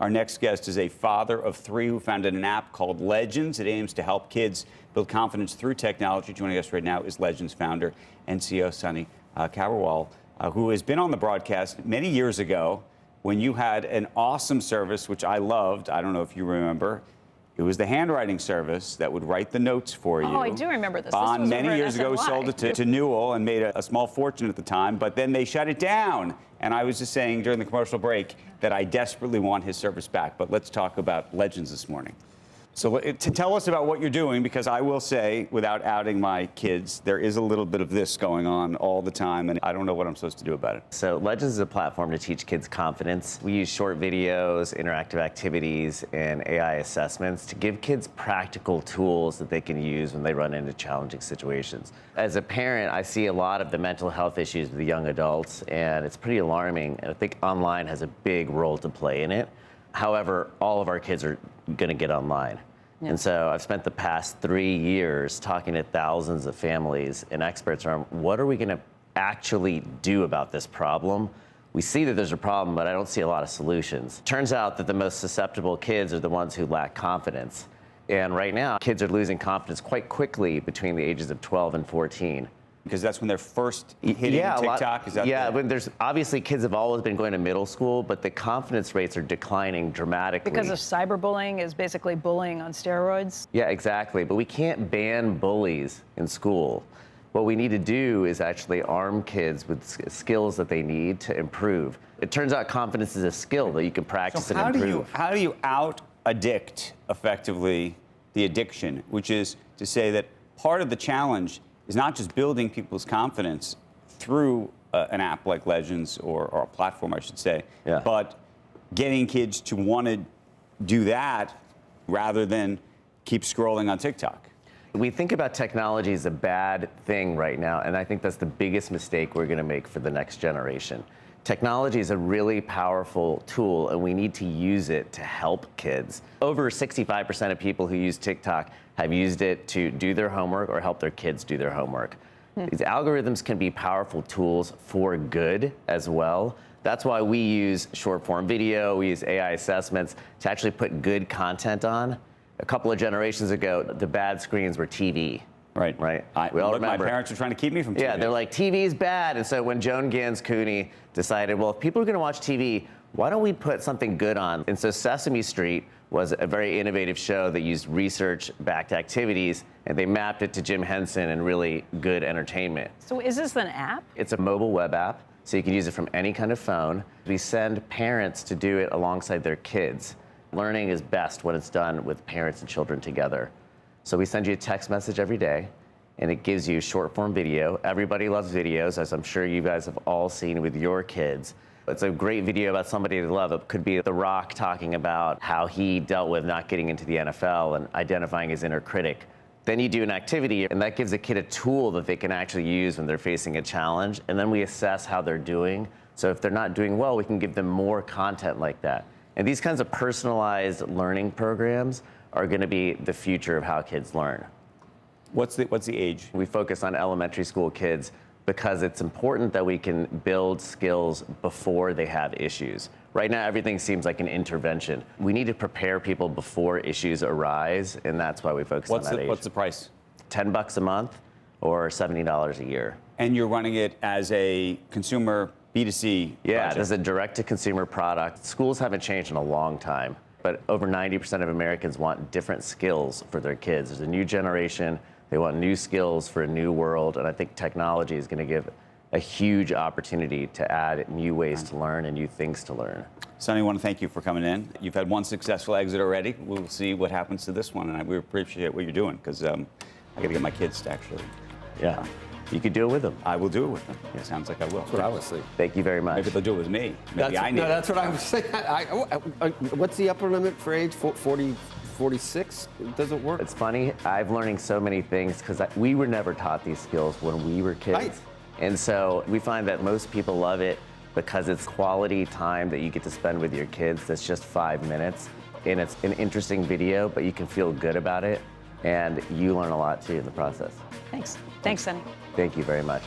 Our next guest is a father of three who founded an app called Legends. It aims to help kids build confidence through technology. Joining us right now is Legends founder and CEO Sonny who has been on the broadcast many years ago when you had an awesome service, which I loved. I don't know if you remember. It was the handwriting service that would write the notes for you. Oh, I do remember this. Bond this was many over years ago SNY. sold it to Newell and made a small fortune at the time, but then they shut it down. And I was just saying during the commercial break that I desperately want his service back. But let's talk about Legends this morning. So to tell us about what you're doing, because I will say, without outing my kids, there is a little bit of this going on all the time, and I don't know what I'm supposed to do about it. So Legends is a platform to teach kids confidence. We use short videos, interactive activities, and AI assessments to give kids practical tools that they can use when they run into challenging situations. As a parent, I see a lot of the mental health issues with the young adults, and it's pretty alarming, and I think online has a big role to play in it. However, all of our kids are going to get online. Yeah. And so I've spent the past 3 years talking to thousands of families and experts around what are we going to actually do about this problem. We see that there's a problem, but I don't see a lot of solutions. Turns out that the most susceptible kids are the ones who lack confidence. And right now, kids are losing confidence quite quickly between the ages of 12 and 14. Because that's when they're first hitting TikTok? Is that when there's obviously kids have always been going to middle school, but the confidence rates are declining dramatically. Because of cyberbullying is basically bullying on steroids? Yeah, exactly. But we can't ban bullies in school. What we need to do is actually arm kids with skills that they need to improve. It turns out confidence is a skill that you can practice and improve. How do you out-addict, effectively, the addiction, which is to say that part of the challenge is not just building people's confidence through an app like Legends, or a platform, I should say, but getting kids to want to do that rather than keep scrolling on TikTok? We think about technology as a bad thing right now, and I think that's the biggest mistake we're going to make for the next generation. Technology is a really powerful tool, and we need to use it to help kids. Over 65% of people who use TikTok have used it to do their homework or help their kids do their homework. These algorithms can be powerful tools for good as well. That's why we use short-form video, we use AI assessments to actually put good content on. A couple of generations ago, the bad screens were TV. Right. We all remember. My parents were trying to keep me from TV. Yeah, they're like, TV is bad. And so when Joan Gans Cooney decided, well, if people are going to watch TV, why don't we put something good on? And so Sesame Street was a very innovative show that used research-backed activities, and they mapped it to Jim Henson and really good entertainment. So is this an app? It's a mobile web app, so you can use it from any kind of phone. We send parents to do it alongside their kids. Learning is best when it's done with parents and children together. So we send you a text message every day, and it gives you short-form video. Everybody loves videos, as I'm sure you guys have all seen with your kids. It's a great video about somebody they love. It could be The Rock talking about how he dealt with not getting into the NFL and identifying his inner critic. Then you do an activity, and that gives a kid a tool that they can actually use when they're facing a challenge, and then we assess how they're doing. So if they're not doing well, we can give them more content like that. And these kinds of personalized learning programs are going to be the future of how kids learn. What's the age? We focus on elementary school kids because it's important that we can build skills before they have issues. Right now, everything seems like an intervention. We need to prepare people before issues arise, and that's why we focus on that age. What's the price? $10 a month or $70 a year. And you're running it as a consumer B2C project. This is a direct-to-consumer product. Schools haven't changed in a long time, but over 90% of Americans want different skills for their kids. There's a new generation. They want new skills for a new world, and I think technology is going to give a huge opportunity to add new ways to learn and new things to learn. Sonny, I want to thank you for coming in. You've had one successful exit already. We'll see what happens to this one, and we appreciate what you're doing, because I got to get my kids to actually. Yeah. You could do it with them. I will do it with them. It sounds like I will. That's what I was saying. Thank you very much. Maybe they'll do it with me. Maybe I need No, that's what I was saying. What's the upper limit for age? 40, 46? Does it work? It's funny. I'm learning so many things because we were never taught these skills when we were kids. Right. And so we find that most people love it because it's quality time that you get to spend with your kids that's just 5 minutes. And it's an interesting video, but you can feel good about it. And you learn a lot, too, in the process. Thanks. Thanks, Sonny. Thank you very much.